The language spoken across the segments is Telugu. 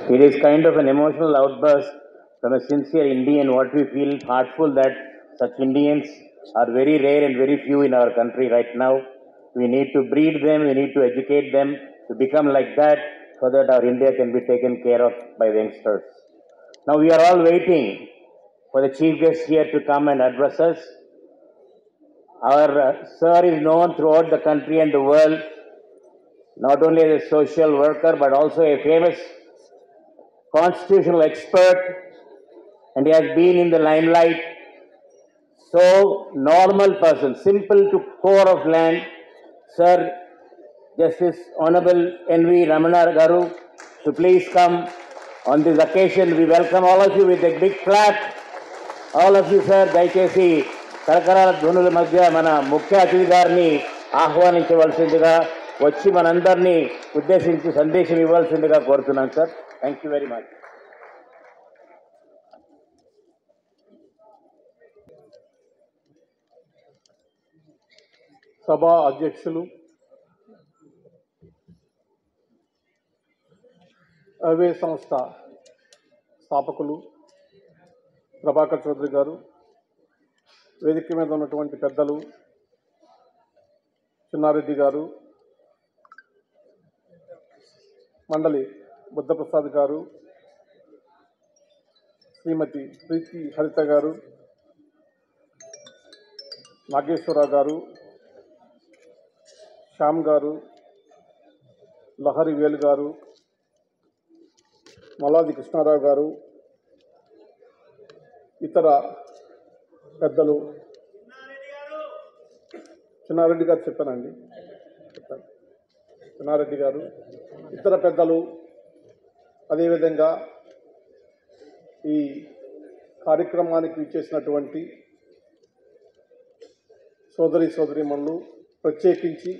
It is kind of an emotional outburst from a sincere Indian, what we feel heartful that such Indians are very rare and very few in our country right now. We need to breed them, we need to educate them to become like that so that our India can be taken care of by the youngsters. Now we are all waiting for the chief guest here to come and address us. Our sir is known throughout the country and the world, not only as a social worker but also a famous constitutional expert, and he has been in the limelight. So, normal person, simple to core of land, Sir Justice Honorable N.V. Ramana Garu, to please come on this occasion. We welcome all of you with a big clap. All of you, sir, దయచేసి కరకరాల ధ్వనుల మధ్య మన ముఖ్య అతిథి గారిని ఆహ్వానించవలసిందిగా వచ్చి మనందరినీ ఉద్దేశించి సందేశం ఇవ్వాల్సిందిగా కోరుతున్నాను sir. Thank you very much. సభా అధ్యక్షులు, అవే సంస్థ స్థాపకులు ప్రభాకర్ చౌదరి గారు, వేదిక మీద ఉన్నటువంటి పెద్దలు చిన్నారెడ్డి గారు, మండలి బుద్ధప్రసాద్ గారు, శ్రీమతి ప్రీతి హరిత గారు, నాగేశ్వరరావు గారు, శ్యామ్ గారు, లహరి వేలు గారు, మల్లాది కృష్ణారావు గారు, ఇతర పెద్దలు, చిన్నారెడ్డి గారు చెప్పానండి, చిన్నారెడ్డి గారు, ఇతర పెద్దలు, అదేవిధంగా ఈ కార్యక్రమానికి ఇచ్చేసినటువంటి సోదరీమణులు, ప్రత్యేకించి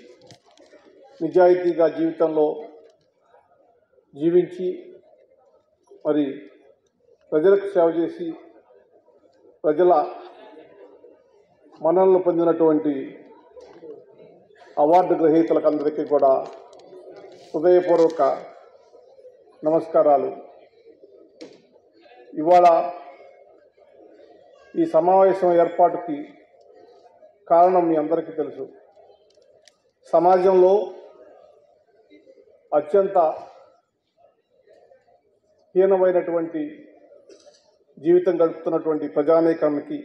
నిజాయితీగా జీవితంలో జీవించి మరి ప్రజలకు సేవ చేసి ప్రజల మన్ననలు పొందినటువంటి అవార్డు గ్రహీతలకు అందరికీ కూడా హృదయపూర్వక నమస్కారాలు. ఇవాళ ఈ సమావేశం ఏర్పాటుకి కారణం మీ అందరికీ తెలుసు. సమాజంలో అత్యంత హీనమైనటువంటి జీవితం గడుపుతున్నటువంటి ప్రజానీకానికి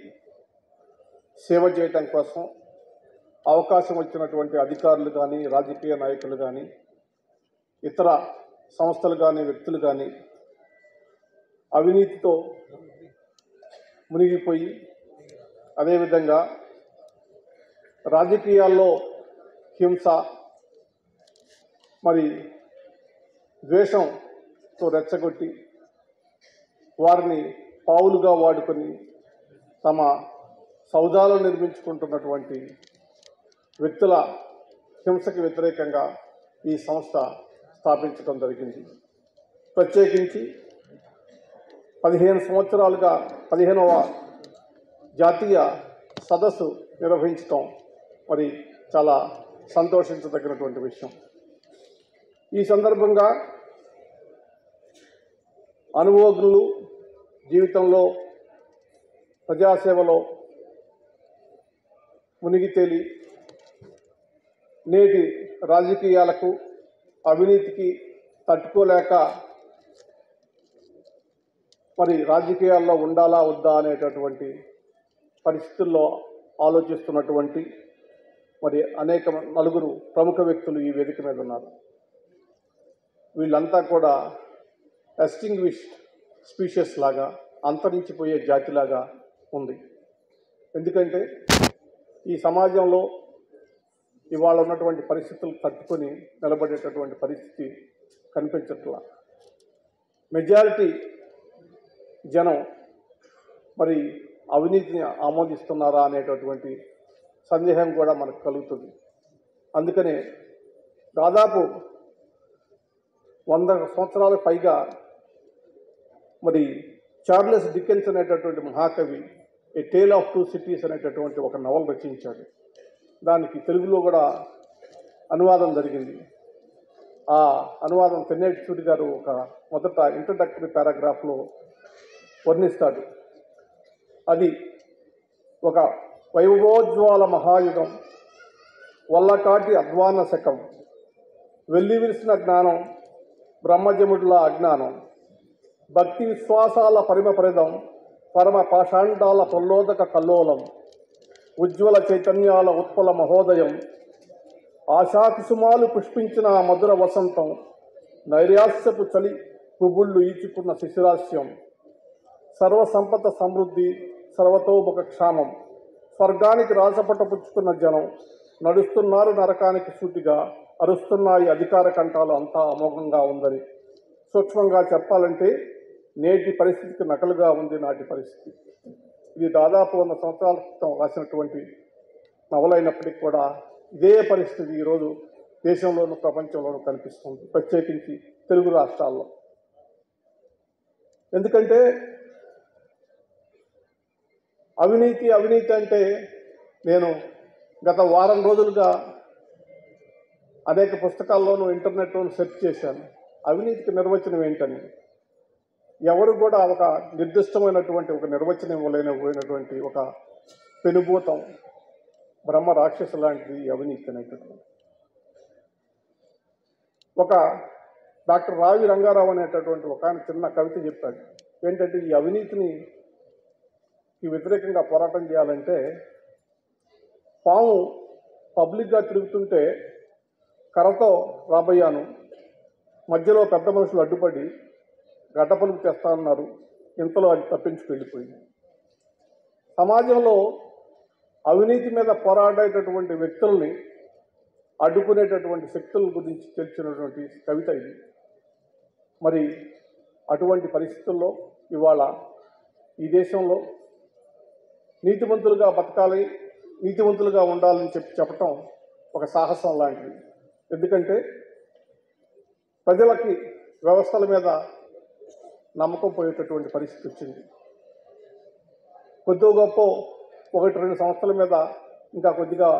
సేవ చేయటం కోసం అవకాశం వచ్చినటువంటి అధికారులు కానీ, రాజకీయ నాయకులు కానీ, ఇతర సంస్థలు కానీ, వ్యక్తులు కానీ అవినీతితో మునిగిపోయి, అదేవిధంగా రాజకీయాల్లో హింస మరి ద్వేషంతో రెచ్చగొట్టి వారిని పావులుగా వాడుకొని తమ సౌదాలను నిర్మించుకుంటున్నటువంటి వ్యక్తుల హింసకి వ్యతిరేకంగా ఈ సంస్థ స్థాపించడం జరిగింది. ప్రత్యేకించి 15 సంవత్సరాలుగా 15వ జాతీయ సదస్సు నిర్వహించడం మరి చాలా సంతోషించదగినటువంటి విషయం. ఈ సందర్భంగా అనుభవజ్ఞులు, జీవితంలో ప్రజాసేవలో మునిగి తేలి నేటి రాజకీయాలకు, అవినీతికి తట్టుకోలేక మరి రాజకీయాల్లో ఉండాలా వద్దా అనేటటువంటి పరిస్థితుల్లో ఆలోచిస్తున్నటువంటి మరి అనేక నలుగురు ప్రముఖ వ్యక్తులు ఈ వేదిక మీద ఉన్నారు. వీళ్ళంతా కూడా ఎస్టింగ్విష్డ్ స్పీషియస్ లాగా, అంతరించిపోయే జాతిలాగా ఉంది. ఎందుకంటే ఈ సమాజంలో ఇవాళ ఉన్నటువంటి పరిస్థితులు తట్టుకొని నిలబడేటటువంటి పరిస్థితి కనిపించట్లా. మెజారిటీ జనం మరి అవినీతిని ఆమోదిస్తున్నారా అనేటటువంటి సందేహం కూడా మనకు కలుగుతుంది. అందుకనే దాదాపు 100 సంవత్సరాల పైగా మరి చార్లెస్ డికెన్స్ అనేటటువంటి మహాకవి ఏ టేల్ ఆఫ్ టూ సిటీస్ అనేటటువంటి ఒక నవల రచించాడు. దానికి తెలుగులో కూడా అనువాదం జరిగింది. ఆ అనువాదం తెన్నేటి సూరి గారు ఒక మొదట ఇంట్రడక్టరీ పారాగ్రాఫ్లో వర్ణిస్తాడు. అది ఒక వైభవోజ్వాల మహాయుగం, వల్లకాటి అధ్వాన శకం, వెల్లివిరిసిన జ్ఞానం, బ్రహ్మజముడుల అజ్ఞానం, భక్తి విశ్వాసాల పరిమపరిదం, పరమ పాషాండాల ప్రల్లోదక కల్లోలం, ఉజ్వల చైతన్యాల ఉత్పల మహోదయం, ఆశాకుసుమాలు పుష్పించిన ఆ మధుర వసంతం, నైరాస్యపు చలి పువ్వుళ్ళు ఈచుకున్న శిశిరాస్యం, సర్వసంపద సమృద్ధి, సర్వతోముఖ క్షామం, స్వర్గానికి రాసపట పుచ్చుకున్న జనం, నడుస్తున్నారు నరకానికి సూటిగా, అరుస్తున్నాయి అధికార కంఠాలు, అంతా అమోఘంగా ఉందని. సూక్ష్మంగా చెప్పాలంటే నేటి పరిస్థితికి నకలుగా ఉంది నాటి పరిస్థితి. ఇది దాదాపు 100 సంవత్సరాల క్రితం రాసినటువంటి నవలైనప్పటికీ కూడా ఇదే పరిస్థితి ఈరోజు దేశంలోనూ ప్రపంచంలోనూ కనిపిస్తుంది, ప్రత్యేకించి తెలుగు రాష్ట్రాల్లో. ఎందుకంటే అవినీతి అంటే నేను గత వారం రోజులుగా అనేక పుస్తకాల్లోనూ ఇంటర్నెట్లోనూ సెర్చ్ చేశాను, అవినీతికి నిర్వచనం ఏంటని. ఎవరు కూడా ఒక నిర్దిష్టమైనటువంటి ఒక నిర్వచనం ఇవ్వలేకపోయినటువంటి ఒక పెనుభూతం, బ్రహ్మ రాక్షసు లాంటిది అవినీతి అనేటటువంటి. ఒక డాక్టర్ రావి రంగారావు అనేటటువంటి ఒక ఆయన చిన్న కవిత చెప్పాడు. ఏంటంటే ఈ అవినీతిని వ్యతిరేకంగా పోరాటం చేయాలంటే పాము పబ్లిక్గా తిరుగుతుంటే కర్రతో రాబోయాను, మధ్యలో పెద్ద మనుషులు అడ్డుపడి గడ్డపలుపు తెస్తా ఉన్నారు, ఇంతలో అది తప్పించుకు వెళ్ళిపోయింది. సమాజంలో అవినీతి మీద పోరాడేటటువంటి వ్యక్తుల్ని అడ్డుకునేటటువంటి శక్తుల గురించి తెలిసినటువంటి కవిత ఇది. మరి అటువంటి పరిస్థితుల్లో ఇవాళ ఈ దేశంలో నీతిమంతులుగా బతకాలి, నీతివంతులుగా ఉండాలని చెప్పటం ఒక సాహసం లాంటిది. ఎందుకంటే ప్రజలకి వ్యవస్థల మీద నమ్మకం పోయేటటువంటి పరిస్థితి వచ్చింది. కొద్దిగా గొప్ప 1-2 సంవత్సరాల మీద ఇంకా కొద్దిగా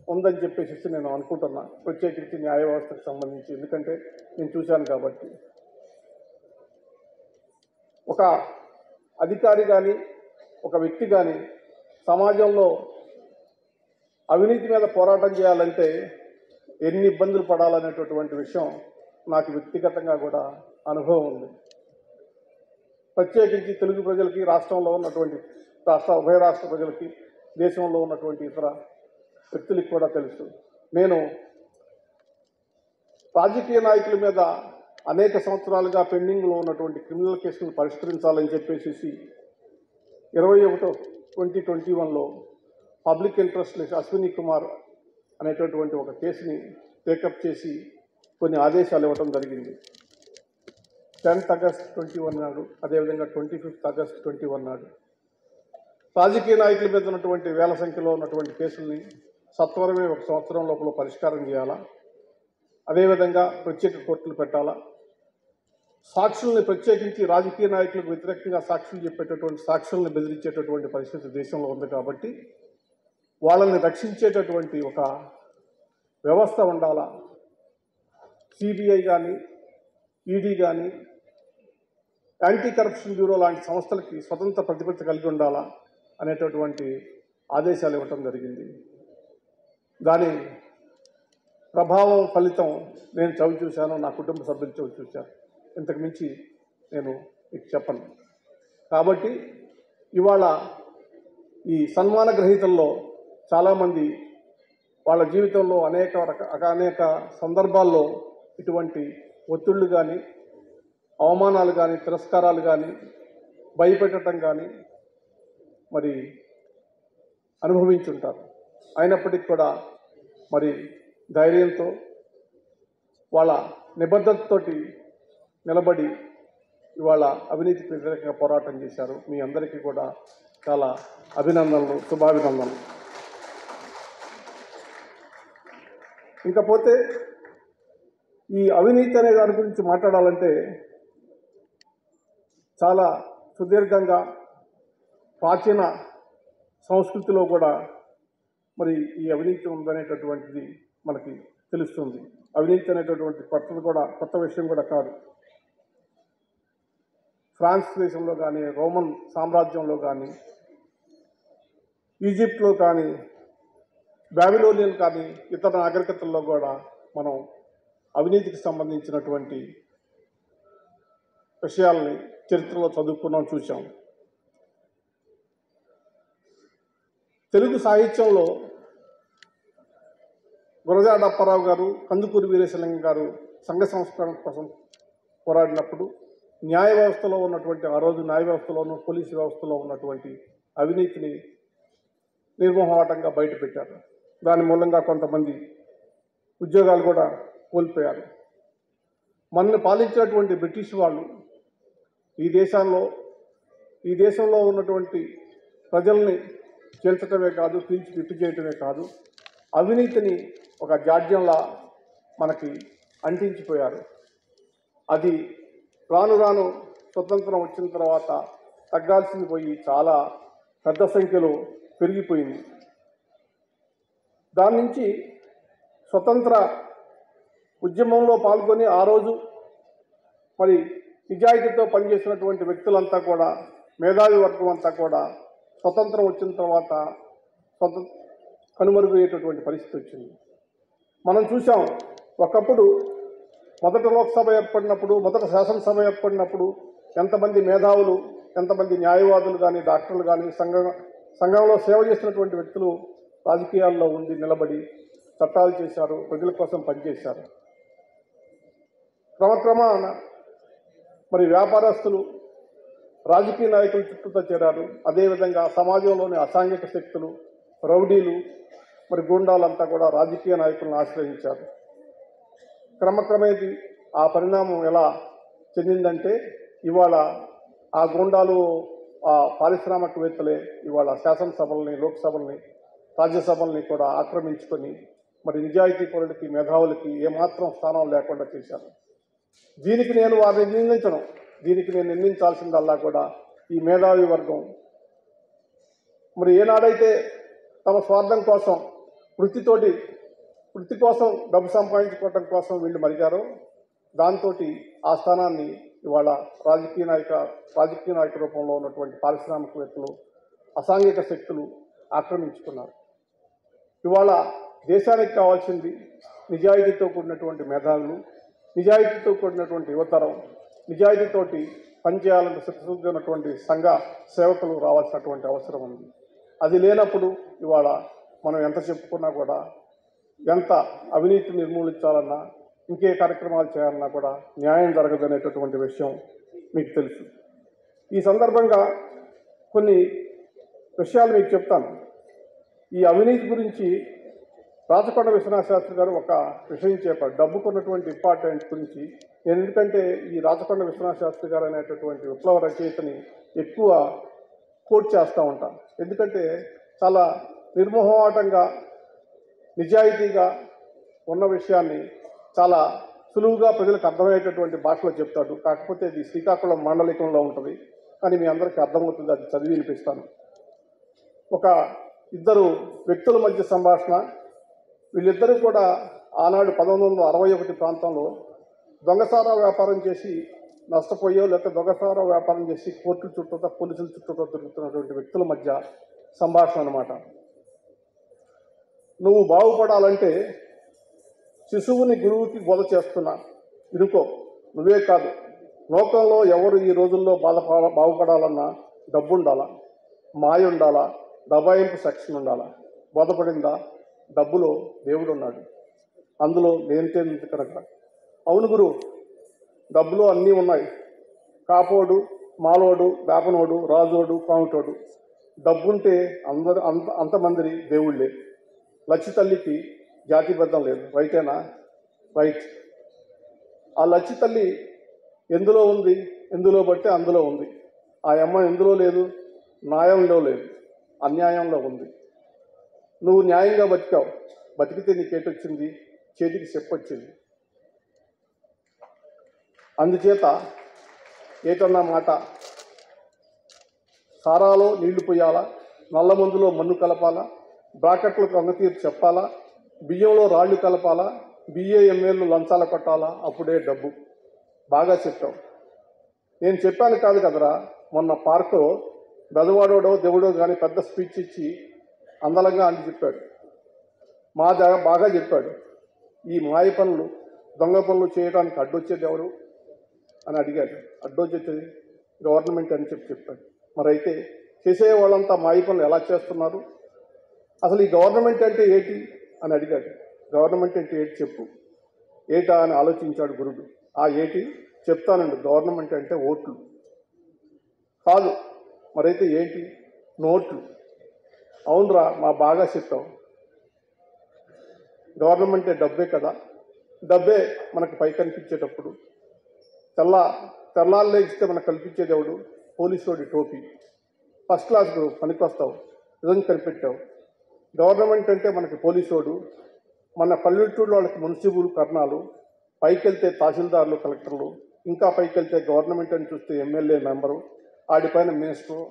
ఉందని చెప్పేసి నేను అనుకుంటున్నా, ప్రత్యేకించి న్యాయ వ్యవస్థకు సంబంధించి. ఎందుకంటే నేను చూశాను కాబట్టి. ఒక అధికారి కానీ ఒక వ్యక్తి కానీ సమాజంలో అవినీతి మీద పోరాటం చేయాలంటే ఎన్ని ఇబ్బందులు పడాలనేటటువంటి విషయం నాకు వ్యక్తిగతంగా కూడా అనుభవం ఉంది. ప్రత్యేకించి తెలుగు ప్రజలకి, రాష్ట్రంలో ఉన్నటువంటి ఉభయ రాష్ట్ర ప్రజలకి, దేశంలో ఉన్నటువంటి ఇతర వ్యక్తులకి కూడా తెలుసు. నేను రాజకీయ నాయకుల మీద అనేక సంవత్సరాలుగా పెండింగ్లో ఉన్నటువంటి క్రిమినల్ కేసులను పరిష్కరించాలని చెప్పేసి 21/2021లో పబ్లిక్ ఇంట్రెస్ట్ అశ్విని కుమార్ అనేటటువంటి ఒక కేసుని టేకప్ చేసి కొన్ని ఆదేశాలు ఇవ్వటం జరిగింది. 10th August 21 నాడు, అదేవిధంగా 25th August 21 నాడు రాజకీయ నాయకుల మీద ఉన్నటువంటి వేల సంఖ్యలో ఉన్నటువంటి కేసుల్ని సత్వరమే 1 సంవత్సరం లోపల పరిష్కారం చేయాలా, అదేవిధంగా ప్రత్యేక కోర్టులు పెట్టాలా, సాక్షుల్ని ప్రత్యేకించి రాజకీయ నాయకులకు వ్యతిరేకంగా సాక్షులు చెప్పేటటువంటి సాక్షుల్ని బెదిరించేటటువంటి పరిస్థితి దేశంలో ఉంది. కాబట్టి వాళ్ళని రక్షించేటటువంటి ఒక వ్యవస్థ ఉండాలా. సిబిఐ కానీ, ఈడీ కానీ, యాంటీ కరప్షన్ బ్యూరో లాంటి సంస్థలకి స్వతంత్ర ప్రతిపత్తి కలిగి ఉండాలా అనేటటువంటి ఆదేశాలు ఇవ్వటం జరిగింది. దాని ప్రభావం ఫలితం నేను చవి చూశాను, నా కుటుంబ సభ్యులు చవి చూశాను. ఇంతకు మించి నేను మీకు చెప్పను. కాబట్టి ఇవాళ ఈ సన్మాన గ్రహీతల్లో చాలామంది వాళ్ళ జీవితంలో అనేక సందర్భాల్లో ఇటువంటి ఒత్తిళ్లు కానీ, అవమానాలు కానీ, తిరస్కారాలు కానీ, భయపెట్టడం కానీ మరి అనుభవించుంటారు. అయినప్పటికీ కూడా మరి ధైర్యంతో వాళ్ళ నిబద్ధతతోటి నిలబడి ఇవాళ అవినీతికి వ్యతిరేకంగా పోరాటం చేశారు. మీ అందరికీ కూడా చాలా అభినందనలు, శుభాభినందనలు. ఇంకపోతే ఈ అవినీతి అనే దాని గురించి మాట్లాడాలంటే చాలా సుదీర్ఘంగా ప్రాచీన సంస్కృతిలో కూడా మరి ఈ అవినీతి ఉందనేటటువంటిది మనకి తెలుస్తుంది. అవినీతి అనేటటువంటి కొత్త విషయం కూడా కాదు. ఫ్రాన్స్ దేశంలో కానీ, రోమన్ సామ్రాజ్యంలో కానీ, ఈజిప్ట్లో కానీ, బాబిలోనియన్ కానీ, ఇతర నాగరికతల్లో కూడా మనం అవినీతికి సంబంధించినటువంటి విషయాల్ని చరిత్రలో చదువుకున్నాం, చూసాం. తెలుగు సాహిత్యంలో గురజాడ అప్పారావు గారు, కందుకూరి వీరేశలింగం గారు సంఘ సంస్కరణ కోసం పోరాడినప్పుడు న్యాయ వ్యవస్థలో ఉన్నటువంటి, ఆ రోజు న్యాయ వ్యవస్థలోనూ పోలీసు వ్యవస్థలో ఉన్నటువంటి అవినీతిని నిర్మోహమాటంగా బయటపెట్టారు. దాని మూలంగా కొంతమంది ఉద్యోగాలు కూడా కోల్పోయారు. మనల్ని పాలించినటువంటి బ్రిటిష్ వాళ్ళు ఈ దేశంలో ఉన్నటువంటి ప్రజల్ని చీల్చటమే కాదు, పీల్చి పిట్టు చేయటమే కాదు, అవినీతిని ఒక జాడ్యంలా మనకి అంటించిపోయారు. అది రాను రాను స్వతంత్రం వచ్చిన తర్వాత తగ్గాల్సింది పోయి చాలా పెద్ద సంఖ్యలో పెరిగిపోయింది. దాని నుంచి స్వతంత్ర ఉద్యమంలో పాల్గొని ఆ రోజు మరి నిజాయితీతో పనిచేసినటువంటి వ్యక్తులంతా కూడా, మేధావి వర్గం అంతా కూడా స్వతంత్రం వచ్చిన తర్వాత కనుమరుగయ్యేటటువంటి పరిస్థితి వచ్చింది. మనం చూసాం, ఒకప్పుడు మొదట లోక్సభ ఏర్పడినప్పుడు, మొదట శాసనసభ ఏర్పడినప్పుడు ఎంతమంది మేధావులు, ఎంతమంది న్యాయవాదులు కానీ, డాక్టర్లు కానీ, సంఘంలో సేవ చేసినటువంటి వ్యక్తులు రాజకీయాల్లో ఉండి నిలబడి చట్టాలు చేశారు, ప్రజల కోసం పనిచేశారు. క్రమక్రమాన మరి వ్యాపారస్తులు రాజకీయ నాయకుల చుట్టూతో చేరారు. అదేవిధంగా సమాజంలోని అసాంఘిక శక్తులు, రౌడీలు, మరి గూండాలంతా కూడా రాజకీయ నాయకులను ఆశ్రయించారు. క్రమక్రమేది ఆ పరిణామం ఎలా చెందిందంటే, ఇవాళ ఆ గూండాలు, ఆ పారిశ్రామికవేత్తలే ఇవాళ శాసనసభల్ని, లోక్సభల్ని, రాజ్యసభల్ని కూడా ఆక్రమించుకొని మరి నిజాయితీ పరులకి, మేధావులకి ఏమాత్రం స్థానం లేకుండా చేశారు. దీనికి నేను వారిని నిందించను. దీనికి నేను నిందించాల్సిందల్లా కూడా ఈ మేధావి వర్గం మరి ఏనాడైతే తమ స్వార్థం కోసం, వృత్తి కోసం డబ్బు సంపాదించుకోవటం కోసం వీళ్ళు మరిగారో, దాంతో ఆ స్థానాన్ని ఇవాళ రాజకీయ నాయక రూపంలో ఉన్నటువంటి పారిశ్రామికవేత్తలు, అసాంఘిక శక్తులు ఆక్రమించుకున్నారు. ఇవాళ దేశానికి కావాల్సింది నిజాయితీతో కూడినటువంటి మేధావులు, నిజాయితీతో కూడినటువంటి యువతరం, నిజాయితీతోటి పనిచేయాలంటే చిత్తశుద్ధి ఉన్నటువంటి సంఘ సేవకులు రావాల్సినటువంటి అవసరం ఉంది. అది లేనప్పుడు ఇవాళ మనం ఎంత చెప్పుకున్నా కూడా, ఎంత అవినీతి నిర్మూలించాలన్నా, ఇంకే కార్యక్రమాలు చేయాలన్నా కూడా న్యాయం జరగదనేటటువంటి విషయం మీకు తెలుసు. ఈ సందర్భంగా కొన్ని విషయాలు మీకు చెప్తాను. ఈ అవినీతి గురించి రాచకొండ విశ్వనాథ శాస్త్రి గారు ఒక విషయం చెప్పారు, డబ్బుకున్నటువంటి ఇంపార్టెంట్ గురించి. నేను ఎందుకంటే ఈ రాచకొండ విశ్వనాథ శాస్త్రి గారు అనేటటువంటి విప్లవ రచయితని ఎక్కువ కోట్ చేస్తూ ఉంటాను. ఎందుకంటే చాలా నిర్మోహమాటంగా, నిజాయితీగా ఉన్న విషయాన్ని చాలా సులువుగా ప్రజలకు అర్థమయ్యేటటువంటి భాషలో చెప్తాడు. కాకపోతే ఇది శ్రీకాకుళం మాండలికంలో ఉంటుంది, కానీ మీ అందరికీ అర్థమవుతుంది. అది చదివి వినిపిస్తాను. ఒక ఇద్దరు వ్యక్తుల మధ్య సంభాషణ. వీళ్ళిద్దరూ కూడా ఆనాడు 1961 ప్రాంతంలో దొంగసారా వ్యాపారం చేసి నష్టపోయో, లేకపోతే దొంగసారా వ్యాపారం చేసి కోర్టుల చుట్టూతో, పోలీసుల చుట్టూతో తిరుగుతున్నటువంటి వ్యక్తుల మధ్య సంభాషణ అన్నమాట. నువ్వు బాగుపడాలంటే శిశువుని గురువుకి బోధ చేస్తున్నా, వినుకో. నువ్వే కాదు, లోకంలో ఎవరు ఈ రోజుల్లో బాగుపడాలన్నా డబ్బు ఉండాలా, మాయ ఉండాలా, దబాయింపు సెక్షన్ ఉండాలా. బోధపడిందా? డబ్బులో దేవుడు ఉన్నాడు, అందులో లేనితేంది కనుక. అవును గురు, డబ్బులో అన్నీ ఉన్నాయి. కాపోడు, మాలోడు, వేపనోడు, రాజోడు, కాముటోడు. డబ్బుంటే అంతమంది దేవుళ్ళే. లచ్చి తల్లికి జాతి బద్దం లేదు, రైటేనా? రైట్. ఆ లచ్చి తల్లి ఎందులో ఉంది? ఎందులో బట్టి అందులో ఉంది. ఆ అమ్మ ఎందులో లేదు? న్యాయంలో లేదు, అన్యాయంలో ఉంది. నువ్వు న్యాయంగా బతికావు, బతికితే నీకేటొచ్చింది? చేతికి చెప్పొచ్చింది. అందుచేత ఏటన్నా మాట, సారాలో నీళ్లు పోయాలా, నల్ల మందులో మన్ను కలపాలా, బ్రాకెట్లకు అంగతీరు చెప్పాలా, బియ్యంలో రాళ్ళు కలపాలా, ఎంఏలు లంచాల కొట్టాలా, అప్పుడే డబ్బు. బాగా చెప్పావు. నేను చెప్పాను కాదు కదరా, మొన్న పార్కులో బెదవాడోడో దేవుడో కానీ పెద్ద స్పీచ్ ఇచ్చి అందలంగా అని చెప్పాడు. బాగా చెప్పాడు. ఈ మాయ పనులు, దొంగ పనులు చేయడానికి అడ్డొచ్చేది ఎవరు అని అడిగాడు. అడ్డొచ్చేది గవర్నమెంట్ అని చెప్పాడు. మరైతే చేసే వాళ్ళంతా మాయ పనులు ఎలా చేస్తున్నారు? అసలు ఈ గవర్నమెంట్ అంటే ఏంటి అని అడిగాడు. గవర్నమెంట్ అంటే ఏంటి చెప్పు, ఏటా అని ఆలోచించాడు గురుడు. ఏటి చెప్తానండి, గవర్నమెంట్ అంటే ఓట్లు కాదు. మరైతే ఏంటి? నోట్లు. అవునరా, బాగా చెప్పావు. గవర్నమెంట్ డబ్బే కదా, డబ్బే మనకు పై కనిపించేటప్పుడు తెల్లాళ్ళు లేగిస్తే మనకు కల్పించేది ఎవడు? పోలీసోడి టోపీ. ఫస్ట్ క్లాస్కు పనికొస్తావు, నిజం కనిపెట్టావు. గవర్నమెంట్ అంటే మనకి పోలీసోడు, మన పల్లెటూరు వాళ్ళకి మున్సిపల్ కర్ణాలు, పైకి వెళ్తే తహసీల్దార్లు, కలెక్టర్లు, ఇంకా పైకి వెళ్తే గవర్నమెంట్ అని చూస్తే ఎమ్మెల్యే మెంబరు, ఆడిపైన మినిస్టరు.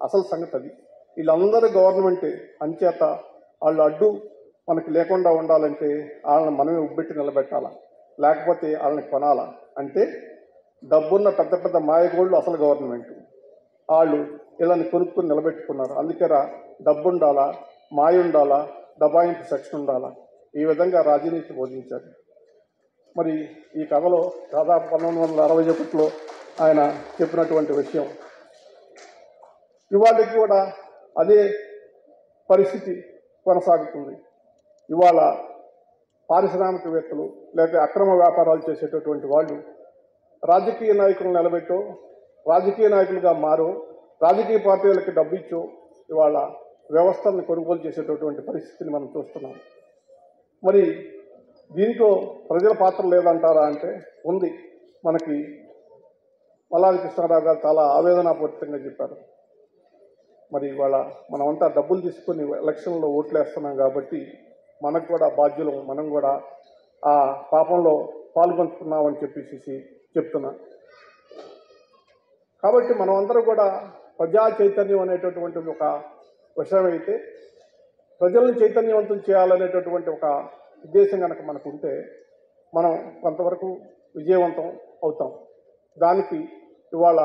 అసలు సంగతి అది. వీళ్ళందరూ గవర్నమెంటే. అంచేత వాళ్ళు అడ్డు మనకి లేకుండా ఉండాలంటే వాళ్ళని మనమే ఉబ్బెట్టి నిలబెట్టాలా, లేకపోతే వాళ్ళని కొనాలా. అంటే డబ్బున్న పెద్ద పెద్ద మాయగోళ్ళు అసలు గవర్నమెంట్. వాళ్ళు వీళ్ళని కొనుక్కుని నిలబెట్టుకున్నారు. అందుకేరా డబ్బు ఉండాలా, మాయ ఉండాలా, దబాయింపు సెక్షన్ ఉండాలా, ఈ విధంగా రాజనీతి బోధించాడు. మరి ఈ కథలో దాదాపు 1961లో ఆయన చెప్పినటువంటి విషయం ఇవాళకి కూడా అదే పరిస్థితి కొనసాగుతుంది. ఇవాళ పారిశ్రామికవేత్తలు లేక అక్రమ వ్యాపారాలు చేసేటటువంటి వాళ్ళు రాజకీయ నాయకులను నిలబెట్టో, రాజకీయ నాయకులుగా మారో, రాజకీయ పార్టీలకి డబ్బు ఇచ్చో ఇవాళ వ్యవస్థలను కొనుగోలు చేసేటటువంటి పరిస్థితిని మనం చూస్తున్నాం. మరి దీంట్లో ప్రజల పాత్ర లేదంటారా అంటే ఉంది. మనకి మల్లాది కృష్ణారావు గారు చాలా ఆవేదనాపూరితంగా చెప్పారు. మరి ఇవాళ మనమంతా డబ్బులు తీసుకొని ఎలక్షన్లో ఓట్లు వేస్తున్నాం కాబట్టి మనకు కూడా బాధ్యులం, మనం కూడా ఆ పాపంలో పాల్గొంటున్నామని చెప్పేసి చెప్తున్నా. కాబట్టి మనం అందరూ కూడా ప్రజా చైతన్యం అనేటటువంటి ఒక విషయం అయితే, ప్రజలను చైతన్యవంతం చేయాలనేటటువంటి ఒక ఉద్దేశం కనుక మనకు ఉంటే మనం కొంతవరకు విజయవంతం అవుతాం. దానికి ఇవాళ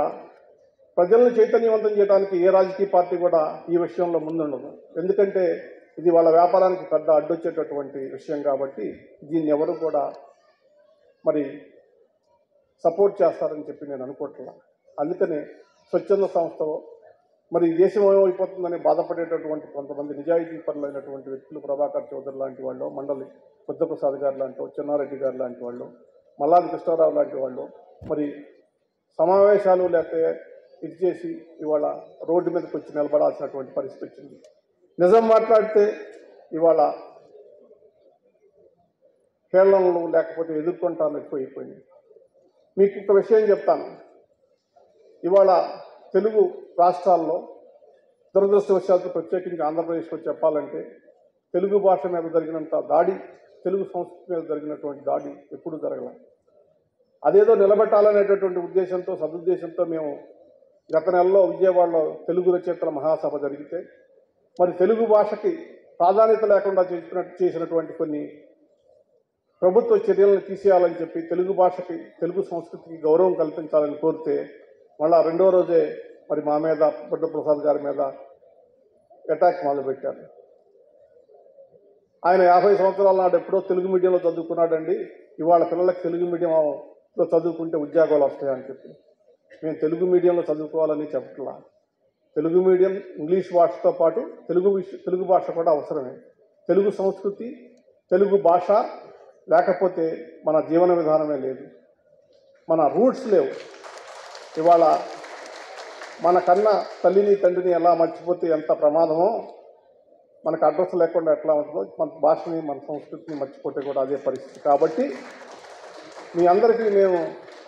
ప్రజలను చైతన్యవంతం చేయడానికి ఏ రాజకీయ పార్టీ కూడా ఈ విషయంలో ముందుండదు. ఎందుకంటే ఇది వాళ్ళ వ్యాపారానికి పెద్ద అడ్డొచ్చేటటువంటి విషయం కాబట్టి దీన్ని ఎవరు కూడా మరి సపోర్ట్ చేస్తారని చెప్పి నేను అనుకుంటున్నాను. అందుకనే స్వచ్ఛంద సంస్థలో మరి దేశం ఏమైపోతుందని బాధపడేటటువంటి కొంతమంది నిజాయితీ పరులైనటువంటి వ్యక్తులు, ప్రభాకర్ చౌదరి లాంటి వాళ్ళు, మండలి బుద్ధప్రసాద్ గారు లాంటి, చెన్నారెడ్డి గారు లాంటి వాళ్ళు, మల్లాది కృష్ణారావు లాంటి వాళ్ళు మరి సమావేశాలు లేకపోతే ఇది చేసి ఇవాళ రోడ్డు మీదకి వచ్చి నిలబడాల్సినటువంటి పరిస్థితి వచ్చింది. నిజం మాట్లాడితే ఇవాళ కేరళంలో లేకపోతే ఎదుర్కొంటాను ఎక్కువైపోయింది. మీకు ఒక విషయం చెప్తాను. ఇవాళ తెలుగు రాష్ట్రాల్లో దురదృష్టవశాత్తు ప్రత్యేకించి ఆంధ్రప్రదేశ్లో చెప్పాలంటే తెలుగు భాష మీద జరిగినంత దాడి, తెలుగు సంస్కృతి మీద జరిగినటువంటి దాడి ఎప్పుడూ జరగలేదు. అదేదో నిలబెట్టాలనేటటువంటి ఉద్దేశంతో, సదుద్దేశంతో మేము గత నెలలో విజయవాడలో తెలుగు రచయితల మహాసభ జరిగితే మరి తెలుగు భాషకి ప్రాధాన్యత లేకుండా చేసినటువంటి కొన్ని ప్రభుత్వ చర్యలను తీసేయాలని చెప్పి తెలుగు భాషకి, తెలుగు సంస్కృతికి గౌరవం కల్పించాలని కోరితే మళ్ళా రెండో రోజే మరి మా మీద, బుద్ధప్రసాద్ గారి మీద అటాక్ మొదలుపెట్టారు. ఆయన 50 సంవత్సరాల నాడు ఎప్పుడో తెలుగు మీడియంలో చదువుకున్నాడండి, ఇవాళ పిల్లలకి తెలుగు మీడియంలో చదువుకుంటే ఉద్యోగాలు వస్తాయని చెప్పి. మేము తెలుగు మీడియంలో చదువుకోవాలని చెప్పట్లా. తెలుగు మీడియం, ఇంగ్లీష్ భాషతో పాటు తెలుగు భాష కూడా అవసరమే. తెలుగు సంస్కృతి, తెలుగు భాష లేకపోతే మన జీవన విధానమే లేదు, మన రూట్స్ లేవు. ఇవాళ మన కన్నా తల్లిని తండ్రిని ఎలా మర్చిపోతే ఎంత ప్రమాదమో, మనకు అడ్రస్ లేకుండా ఎట్లా ఉంటుందో మన భాషని, మన సంస్కృతిని మర్చిపోతే కూడా అదే పరిస్థితి. కాబట్టి మీ అందరికీ మేము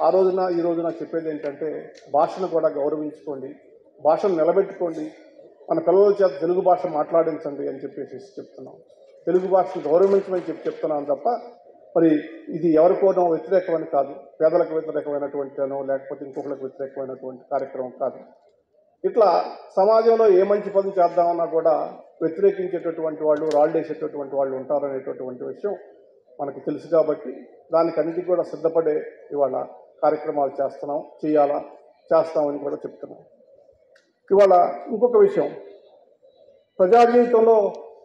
ఆ రోజున ఈ రోజున చెప్పేది ఏంటంటే భాషను కూడా గౌరవించుకోండి, భాషను నిలబెట్టుకోండి, మన పిల్లల చేత తెలుగు భాష మాట్లాడించండి అని చెప్పేసి చెప్తున్నాం. తెలుగు భాషను గౌరవించమని చెప్తున్నాను తప్ప మరి ఇది ఎవరికోనో వ్యతిరేకమని కాదు, పేదలకు వ్యతిరేకమైనటువంటినో లేకపోతే ఇంకొకరికి వ్యతిరేకమైనటువంటి కార్యక్రమం కాదు. ఇట్లా సమాజంలో ఏ మంచి పని చేద్దామన్నా కూడా వ్యతిరేకించేటటువంటి వాళ్ళు, రాళ్ళేసేటటువంటి వాళ్ళు ఉంటారనేటటువంటి విషయం మనకు తెలుసు కాబట్టి దానికన్నిటికీ కూడా సిద్ధపడే ఇవాళ కార్యక్రమాలు చేస్తామని కూడా చెప్తున్నాం. ఇవాళ ఇంకొక విషయం, ప్రజా జీవితంలో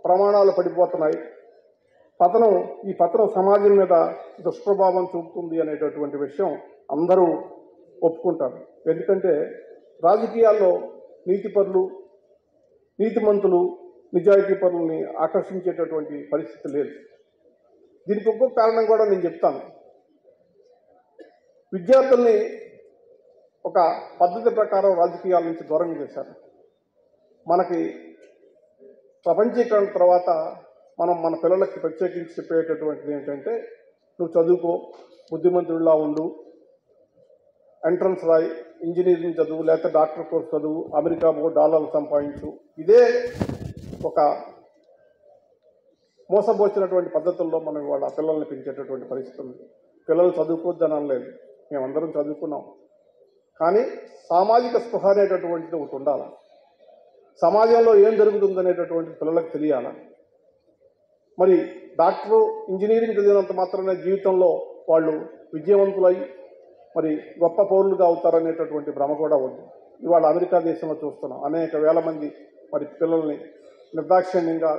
ప్రమాణాలు పడిపోతున్నాయి. ఈ పతనం సమాజం మీద దుష్ప్రభావం చూపుతుంది అనేటటువంటి విషయం అందరూ ఒప్పుకుంటారు. ఎందుకంటే రాజకీయాల్లో నీతిపరులు, నీతిమంతులు, నిజాయితీ పరులని ఆకర్షించేటటువంటి పరిస్థితి లేదు. దీనికి ఒక్కొక్క కారణం కూడా నేను చెప్తాను. విద్యార్థుల్ని ఒక పద్ధతి ప్రకారం రాజకీయాల నుంచి దూరం చేశారు. మనకి ప్రపంచీకరణ తర్వాత మనం మన పిల్లలకి ప్రత్యేకించి చెప్పేటటువంటిది ఏంటంటే, నువ్వు చదువుకో, బుద్ధిమంతుడిలా ఉండు, ఎంట్రన్స్ రాయి, ఇంజనీరింగ్ చదువు, లేకపోతే డాక్టర్ కోర్స్ చదువు, అమెరికా పో, డాలర్లు సంపాదించు. ఇదే ఒక మోసపోచినటువంటి పద్ధతుల్లో మనం ఇవాళ పిల్లల్ని పెంచేటటువంటి పరిస్థితి ఉంది. పిల్లలు చదువుకోవద్దని అనలేదు, మేమందరం చదువుకున్నాం. కానీ సామాజిక స్పృహ అనేటటువంటిది ఒకటి ఉండాలి. సమాజంలో ఏం జరుగుతుందనేటటువంటి పిల్లలకు తెలియాలి. మరి డాక్టరు, ఇంజనీరింగ్ చదివినంత మాత్రమే జీవితంలో వాళ్ళు విజయవంతులై మరి గొప్ప పౌరులుగా అవుతారనేటటువంటి భ్రమ కూడా ఉంది. ఇవాళ అమెరికా దేశంలో చూస్తున్నాం, అనేక వేల మంది మరి పిల్లల్ని నిర్దాక్షిణ్యంగా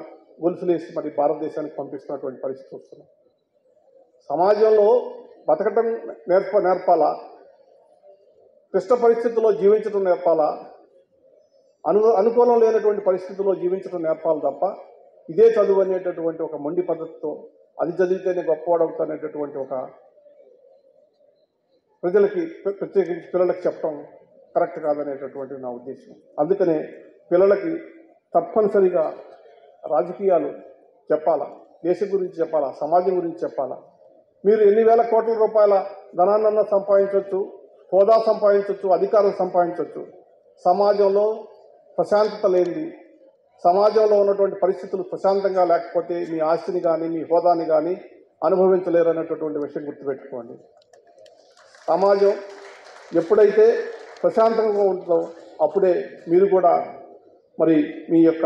గొలుసులేసి మరి భారతదేశానికి పంపిస్తున్నటువంటి పరిస్థితి చూస్తున్నాం. సమాజంలో బతకటం నేర్పాలా, క్లిష్ట పరిస్థితుల్లో జీవించడం నేర్పాలా, అనుకూలం లేనటువంటి పరిస్థితుల్లో జీవించడం నేర్పాలి తప్ప ఇదే చదువు అనేటటువంటి ఒక మొండి పద్ధతితో అది చదివితేనే గొప్పవాడవుతానేటటువంటి ఒక ప్రజలకి, ప్రత్యేకించి పిల్లలకి చెప్పడం కరెక్ట్ కాదనేటటువంటి నా ఉద్దేశం. అందుకనే పిల్లలకి తప్పనిసరిగా రాజకీయాలు చెప్పాలా, దేశం గురించి చెప్పాలా, సమాజం గురించి చెప్పాలా. మీరు ఎన్ని వేల కోట్ల రూపాయల ధనాన్నన్నా సంపాదించవచ్చు, హోదా సంపాదించవచ్చు, అధికారం సంపాదించవచ్చు, సమాజంలో ప్రశాంతత లేనిది, సమాజంలో ఉన్నటువంటి పరిస్థితులు ప్రశాంతంగా లేకపోతే మీ ఆస్తిని కానీ మీ హోదాని కానీ అనుభవించలేరు అనేటటువంటి విషయం గుర్తుపెట్టుకోండి. సమాజం ఎప్పుడైతే ప్రశాంతంగా ఉంటుందో అప్పుడే మీరు కూడా మరి మీ యొక్క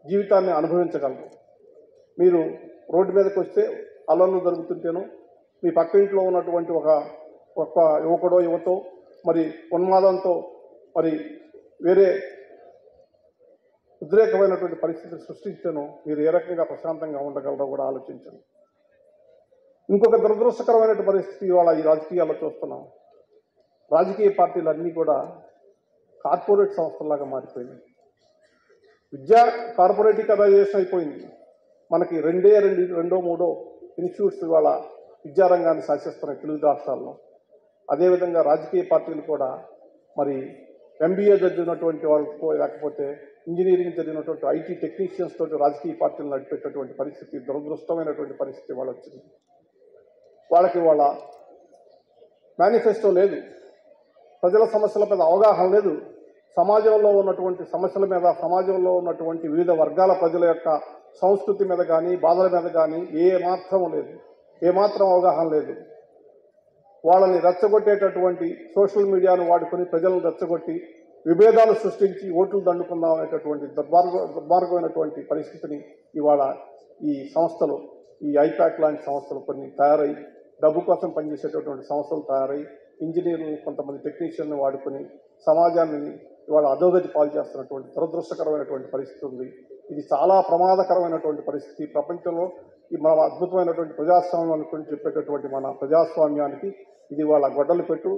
జీవితాన్ని అనుభవించగలరు. మీరు రోడ్డు మీదకి వస్తే అల్లర్లు జరుగుతుంటేనో, మీ పక్క ఇంట్లో ఉన్నటువంటి ఒక యువకుడో యువతో మరి ఉన్మాదంతో మరి వేరే ఉద్రేకమైనటువంటి పరిస్థితిని సృష్టించను మీరు ఏ రకంగా ప్రశాంతంగా ఉండగలరో కూడా ఆలోచించండి. ఇంకొక దురదృష్టకరమైనటువంటి పరిస్థితి ఇవాళ ఈ రాజకీయాల్లో చూస్తున్నాం. రాజకీయ పార్టీలన్నీ కూడా కార్పొరేట్ సంస్థల్లాగా మారిపోయినాయి. విద్యా కార్పొరేటీకరైజేషన్ అయిపోయింది. మనకి రెండో మూడో ఇన్స్టిట్యూట్స్ ఇవాళ విద్యారంగాన్ని శాసిస్తున్నాయి తెలుగు రాష్ట్రాల్లో. అదేవిధంగా రాజకీయ పార్టీలు కూడా మరి ఎంబీఏ చదివినటువంటి వాళ్ళతో, లేకపోతే ఇంజనీరింగ్ చదివినటువంటి ఐటీ టెక్నీషియన్స్ తోటి రాజకీయ పార్టీలు నడిపేటటువంటి పరిస్థితి, దురదృష్టమైనటువంటి పరిస్థితి వాళ్ళ వచ్చింది. వాళ్ళకి వాళ్ళ మేనిఫెస్టో లేదు, ప్రజల సమస్యల మీద అవగాహన లేదు, సమాజంలో ఉన్నటువంటి సమస్యల మీద, సమాజంలో ఉన్నటువంటి వివిధ వర్గాల ప్రజల యొక్క సంస్కృతి మీద కానీ, బాధల మీద కానీ ఏమాత్రం అవగాహన లేదు. వాళ్ళని రెచ్చగొట్టేటటువంటి సోషల్ మీడియాను వాడుకొని ప్రజలను రెచ్చగొట్టి విభేదాలు సృష్టించి ఓట్లు దండుకుందాం అనేటటువంటి దుర్మార్గమైనటువంటి పరిస్థితిని ఇవాళ ఈ సంస్థలు, ఈ ఐపాక్ లాంటి సంస్థలు కొన్ని తయారై, డబ్బు కోసం పనిచేసేటటువంటి సంస్థలు తయారై, ఇంజనీర్లు, కొంతమంది టెక్నీషియన్ను వాడుకొని సమాజాన్ని ఇవాళ అధోగతి పాలు చేస్తున్నటువంటి దురదృష్టకరమైనటువంటి పరిస్థితి ఉంది. ఇది చాలా ప్రమాదకరమైనటువంటి పరిస్థితి. ప్రపంచంలో ఈ మన అద్భుతమైనటువంటి ప్రజాస్వామ్యం అనుకుని చెప్పేటటువంటి మన ప్రజాస్వామ్యానికి ఇది వాళ్ళ గొడ్డలు పెట్టు.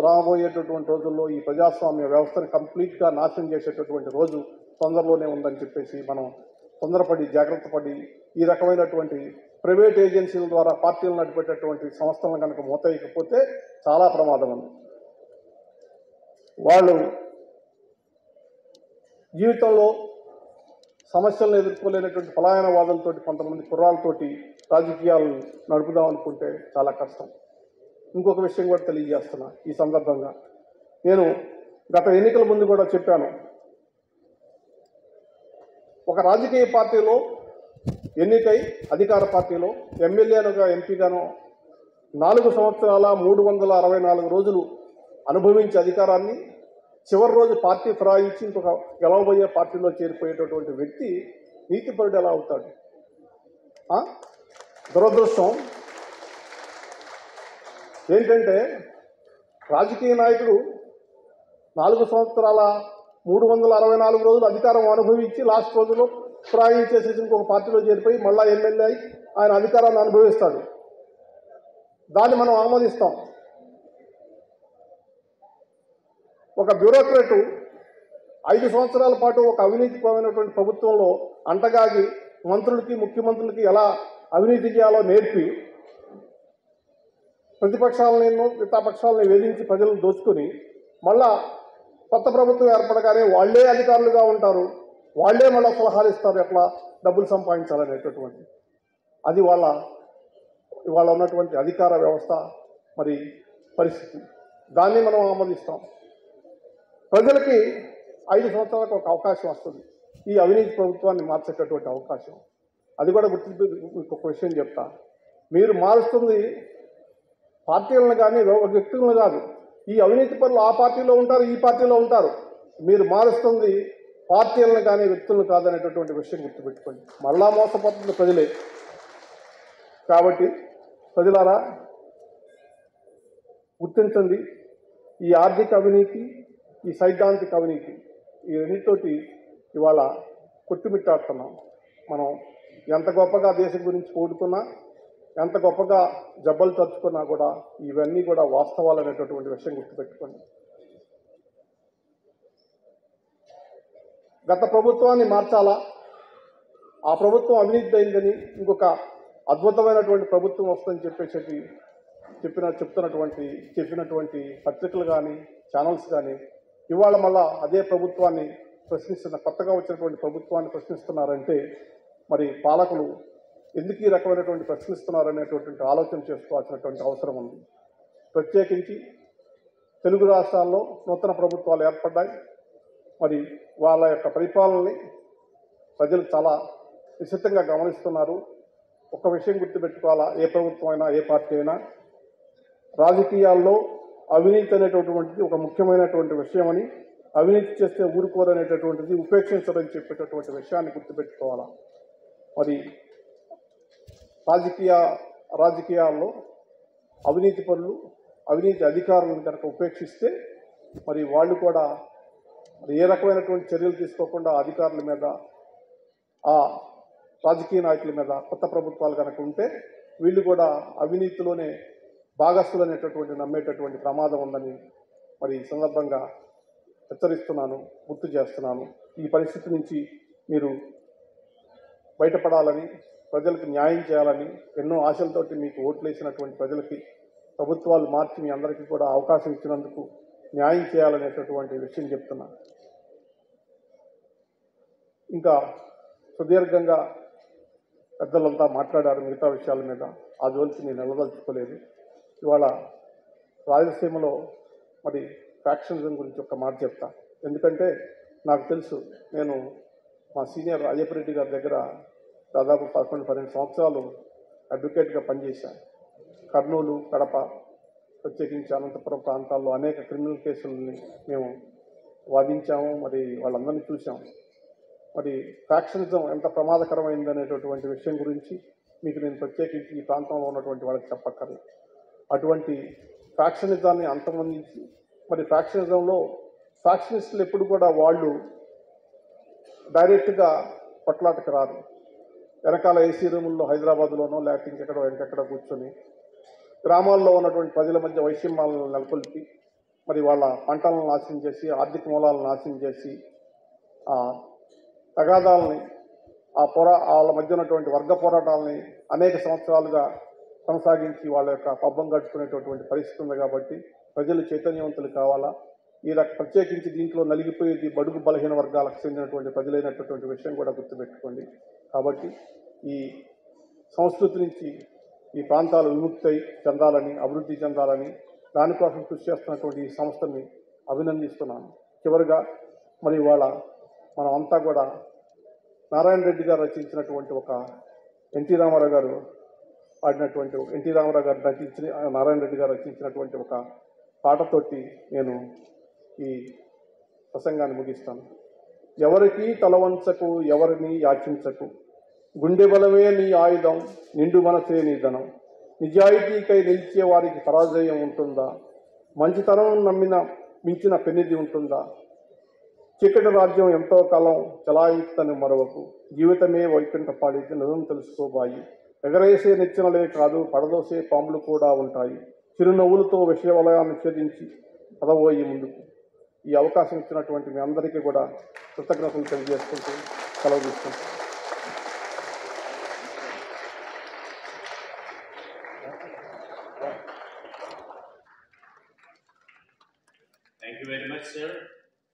రాబోయేటటువంటి రోజుల్లో ఈ ప్రజాస్వామ్య వ్యవస్థను కంప్లీట్గా నాశనం చేసేటటువంటి రోజు తొందరలోనే ఉందని చెప్పేసి మనం తొందరపడి, జాగ్రత్త పడి ఈ రకమైనటువంటి ప్రైవేట్ ఏజెన్సీల ద్వారా పార్టీలు నడిపేటటువంటి సంస్థలను కనుక మూతేయకపోతే చాలా ప్రమాదం ఉంది. వాళ్ళు జీవితంలో సమస్యలను ఎదుర్కోలేనటువంటి పలాయనవాదులతో కొంతమంది కుర్రాలతోటి రాజకీయాలు నడుపుదాం అనుకుంటే చాలా కష్టం. ఇంకొక విషయం కూడా తెలియజేస్తున్నా ఈ సందర్భంగా. నేను గత ఎన్నికల ముందు కూడా చెప్పాను, ఒక రాజకీయ పార్టీలో ఎన్నికై అధికార పార్టీలో ఎమ్మెల్యేనుగా, ఎంపీగానో 4 సంవత్సరాల 364 రోజులు అనుభవించే అధికారాన్ని చివరి రోజు పార్టీ ఫిరాయించి ఇంకొక గెలవబోయే పార్టీలో చేరిపోయేటటువంటి వ్యక్తి నీతిపరుడు ఎలా అవుతాడు? దురదృష్టం ఏంటంటే రాజకీయ నాయకుడు 4 సంవత్సరాల 364 రోజులు అధికారం అనుభవించి లాస్ట్ రోజులో ప్రయాణించేసేసి ఇంకొక పార్టీలో చేరిపోయి మళ్ళా ఎమ్మెల్యే అయి ఆయన అధికారాన్ని అనుభవిస్తాడు. దాన్ని మనం ఆమోదిస్తాం. ఒక బ్యూరోక్రాటు 5 సంవత్సరాల పాటు ఒక అవినీతిపరమైనటువంటి ప్రభుత్వంలో అంటగాగి మంత్రులకి ముఖ్యమంత్రులకి ఎలా అవినీతి చేయాలో నేర్పి ప్రతిపక్షాలని మిగతాపక్షాలని వేధించి ప్రజలను దోచుకుని మళ్ళా కొత్త ప్రభుత్వం ఏర్పడగానే వాళ్లే అధికారులుగా ఉంటారు, వాళ్లే మళ్ళీ సలహాలు ఇస్తారు ఎట్లా డబ్బులు సంపాదించాలనేటటువంటి. అది ఇవాళ ఉన్నటువంటి అధికార వ్యవస్థ మరి పరిస్థితి. దాన్ని మనం ఆమోదిస్తాం. ప్రజలకి 5 సంవత్సరాలకు ఒక అవకాశం వస్తుంది, ఈ అవినీతి ప్రభుత్వాన్ని మార్చేటటువంటి అవకాశం. అది కూడా మీకు ఒక విషయం చెప్తా. మీరు మారుస్తుంది పార్టీలను కానీ వ్యక్తులను కాదు. ఈ అవినీతి పనులు ఆ పార్టీలో ఉంటారు, ఈ పార్టీలో ఉంటారు. మీరు మారుస్తుంది పార్టీలను కానీ వ్యక్తులను కాదనేటటువంటి విషయం గుర్తుపెట్టుకోండి. మళ్ళా మోసపోతుంది ప్రజలే. కాబట్టి ప్రజలారా గుర్తించండి, ఈ ఆర్థిక అవినీతి, ఈ సైద్ధాంతిక అవినీతి, ఈ రెండింటితోటి ఇవాళ కొట్టుమిట్టాడుతున్నాం. మనం ఎంత గొప్పగా దేశం గురించి కోడుకున్నా, ఎంత గొప్పగా జబ్బలు తరుచుకున్నా కూడా ఇవన్నీ కూడా వాస్తవాలు అనేటటువంటి విషయం గుర్తుపెట్టుకోండి. గత ప్రభుత్వాన్ని మార్చాలా, ఆ ప్రభుత్వం అవినీతి అయిందని ఇంకొక అద్భుతమైనటువంటి ప్రభుత్వం వస్తుందని చెప్పినటువంటి పత్రికలు కానీ ఛానల్స్ కానీ ఇవాళ మళ్ళా అదే ప్రభుత్వాన్ని కొత్తగా వచ్చినటువంటి ప్రభుత్వాన్ని ప్రశ్నిస్తున్నారంటే మరి పాలకులు ఎందుకు ఈ రకమైనటువంటి ప్రశ్నిస్తున్నారనేటువంటి ఆలోచన చేసుకోవాల్సినటువంటి అవసరం ఉంది. ప్రత్యేకించి తెలుగు రాష్ట్రాల్లో నూతన ప్రభుత్వాలు ఏర్పడ్డాయి. మరి వాళ్ళ యొక్క పరిపాలనని ప్రజలు చాలా నిశ్చితంగా గమనిస్తున్నారు. ఒక విషయం గుర్తుపెట్టుకోవాలా, ఏ ప్రభుత్వం అయినా ఏ పార్టీ అయినా రాజకీయాల్లో అవినీతి అనేటటువంటిది ఒక ముఖ్యమైనటువంటి విషయమని, అవినీతి చేస్తే ఊరుకోరనేటటువంటిది ఉపేక్షించరని చెప్పేటటువంటి విషయాన్ని గుర్తుపెట్టుకోవాలా. మరి రాజకీయాల్లో అవినీతి పనులు, అవినీతి అధికారులను కనుక ఉపేక్షిస్తే మరి వాళ్ళు కూడా ఏ రకమైనటువంటి చర్యలు తీసుకోకుండా అధికారుల మీద, ఆ రాజకీయ నాయకుల మీద కొత్త ప్రభుత్వాలు కనుక ఉంటే వీళ్ళు కూడా అవినీతిలోనే భాగస్థులు అనేటటువంటి నమ్మేటటువంటి ప్రమాదం ఉందని మరి ఈ సందర్భంగా హెచ్చరిస్తున్నాను, గుర్తు చేస్తున్నాను. ఈ పరిస్థితి నుంచి మీరు బయటపడాలని, ప్రజలకు న్యాయం చేయాలని, ఎన్నో ఆశలతోటి మీకు ఓట్లు వేసినటువంటి ప్రజలకి ప్రభుత్వాలు మార్చి మీ అందరికీ కూడా అవకాశం ఇచ్చినందుకు న్యాయం చేయాలనేటటువంటి విషయం చెప్తున్నా. ఇంకా సుదీర్ఘంగా పెద్దలంతా మాట్లాడారు మిగతా విషయాల మీద, ఆ జోలికి నేను నిలదలుచుకోలేదు. ఇవాళ రాయలసీమలో మరి ఫ్యాక్షనిజం గురించి ఒక మాట చెప్తా. ఎందుకంటే నాకు తెలుసు, నేను మా సీనియర్ అయ్యప్పరెడ్డి గారి దగ్గర దాదాపు 11-12 సంవత్సరాలు అడ్వకేట్గా పనిచేశాను. కర్నూలు, కడప, ప్రత్యేకించి అనంతపురం ప్రాంతాల్లో అనేక క్రిమినల్ కేసులని మేము వాదించాము. మరి వాళ్ళందరినీ చూసాము. మరి ఫ్యాక్షనిజం ఎంత ప్రమాదకరమైందనేటటువంటి విషయం గురించి మీకు నేను ప్రత్యేకించి ఈ ప్రాంతంలో ఉన్నటువంటి వాళ్ళకి చెప్పక్కర్లేదు. అటువంటి ఫ్యాక్షనిజాన్ని అంతమందించి, మరి ఫ్యాక్షనిజంలో ఫ్యాక్షనిస్టులు ఎప్పుడు కూడా వాళ్ళు డైరెక్ట్గా కొట్లాటకు రారు. వెనకాల ఏసీ రూముల్లో హైదరాబాద్లోనో లేకపోతే ఇంకెక్కడో కూర్చొని గ్రామాల్లో ఉన్నటువంటి ప్రజల మధ్య వైషమ్యాలను నెలకొల్పి మరి వాళ్ళ పంటలను నాశనం చేసి, ఆర్థిక మూలాలను నాశనం చేసి, తగాదాలని, వాళ్ళ మధ్య ఉన్నటువంటి వర్గ పోరాటాలని అనేక సంవత్సరాలుగా కొనసాగించి వాళ్ళ యొక్క పబ్బం గడుపుకునేటటువంటి పరిస్థితి ఉంది. కాబట్టి ప్రజలు చైతన్యవంతులు కావాలా. ప్రత్యేకించి దీంట్లో నలిగిపోయేది బడుగు బలహీన వర్గాలకు చెందినటువంటి ప్రజలైనటువంటి విషయం కూడా గుర్తుపెట్టుకోండి. కాబట్టి ఈ సంస్కృతి నుంచి ఈ ప్రాంతాలు విముక్తి చెందాలని, అభివృద్ధి చెందాలని దానికోసం కృషి చేస్తున్నటువంటి ఈ సంస్థని అభినందిస్తున్నాను. చివరిగా మరి ఇవాళ మనం అంతా కూడా నారాయణ రెడ్డి గారు రచించినటువంటి ఒక ఎన్టీ రామారావు గారు నారాయణ రెడ్డి గారు రచించినటువంటి ఒక పాటతోటి నేను ఈ ప్రసంగాన్ని ముగిస్తాను. ఎవరికి తలవంచకు, ఎవరిని యాచించకు, గుండె బలమే నీ ఆయుధం, నిండు మనసే నీ ధనం. నిజాయితీకై నిలిచే వారికి పరాజయం ఉంటుందా? మంచితనం మించిన పెన్నిది ఉంటుందా? చీకటి రాజ్యం ఎంతో కాలం చలాయించుతని మరొకకు, జీవితమే వైకుంఠపాడి నిజం తెలుసుకోబాయి. ఎగరేసే నెచ్చినలే కాదు, పడదోసే పాములు కూడా ఉంటాయి. చిరునవ్వులతో విషయ వలయాన్ని ఛేదించి పదవోయి ముందుకు. ఈ అవకాశం ఇచ్చినటువంటి మీ అందరికీ కూడా కృతజ్ఞతలు తెలియజేసుకుంటూ సెలవు తీసుకుంటాం. Thank you very much, sir.